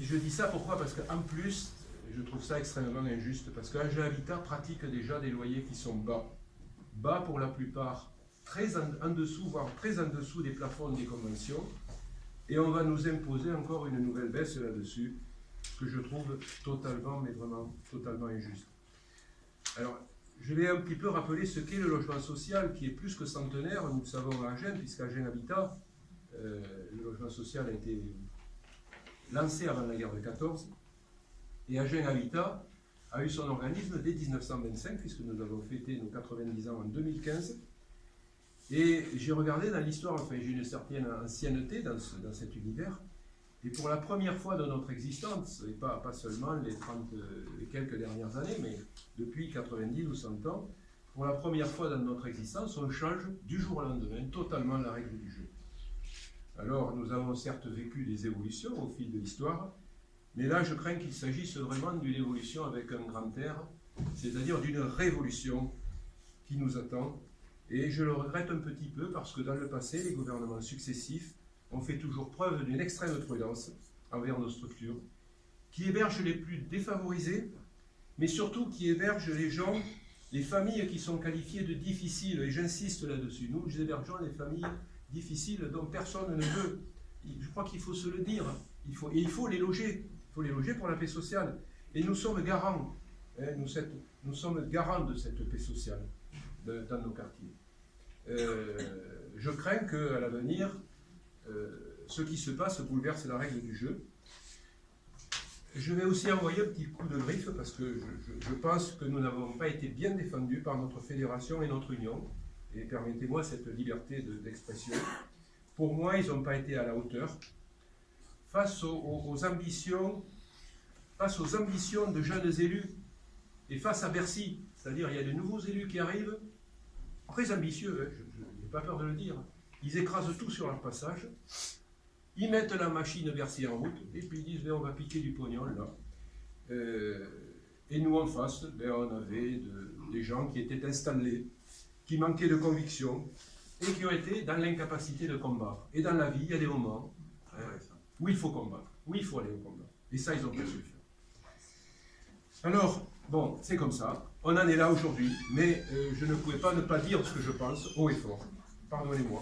je dis ça pourquoi? Parce qu'en plus, je trouve ça extrêmement injuste, parce qu'Agen Habitat pratique déjà des loyers qui sont bas. Bas pour la plupart, très en dessous, voire très en dessous des plafonds des conventions. Et on va nous imposer encore une nouvelle baisse là-dessus, que je trouve totalement, mais vraiment totalement injuste. Alors, je vais un petit peu rappeler ce qu'est le logement social, qui est plus que centenaire, nous le savons à Agen, puisqu'Agen Habitat, le logement social a été lancé avant la guerre de 14, et Agen Habitat a eu son organisme dès 1925, puisque nous avons fêté nos 90 ans en 2015. Et j'ai regardé dans l'histoire, enfin j'ai une certaine ancienneté dans cet univers, et pour la première fois de notre existence, et pas seulement les 30 et quelques dernières années, mais depuis 90 ou 100 ans, pour la première fois dans notre existence, on change du jour au lendemain totalement la règle du jeu. Alors, nous avons certes vécu des évolutions au fil de l'histoire, mais là, je crains qu'il s'agisse vraiment d'une évolution avec un grand R, c'est-à-dire d'une révolution qui nous attend. Et je le regrette un petit peu parce que dans le passé, les gouvernements successifs ont fait toujours preuve d'une extrême prudence envers nos structures, qui hébergent les plus défavorisés, mais surtout qui hébergent les gens, les familles qui sont qualifiées de difficiles, et j'insiste là-dessus. Nous hébergeons les familles difficiles dont personne ne veut. Je crois qu'il faut se le dire, il faut les loger. Il faut les loger pour la paix sociale. Et nous sommes garants, hein, nous sommes garants de cette paix sociale dans nos quartiers. Je crains qu'à l'avenir, ce qui se passe bouleverse la règle du jeu. Je vais aussi envoyer un petit coup de griffe parce que je pense que nous n'avons pas été bien défendus par notre fédération et notre union. Et permettez-moi cette liberté d'expression. Pour moi, ils n'ont pas été à la hauteur face aux ambitions de jeunes élus et face à Bercy. C'est-à-dire il y a de nouveaux élus qui arrivent, très ambitieux, hein, je n'ai pas peur de le dire. Ils écrasent tout sur leur passage, ils mettent la machine Bercy en route, et puis ils disent on va piquer du pognon là. Et nous en face, on avait des gens qui étaient installés, qui manquaient de conviction, et qui ont été dans l'incapacité de combattre. Et dans la vie, il y a des moments où il faut combattre, où il faut aller au combat. Et ça, ils ont pas su le faire. Alors, bon, c'est comme ça. On en est là aujourd'hui, mais je ne pouvais pas ne pas dire ce que je pense haut et fort. Pardonnez-moi.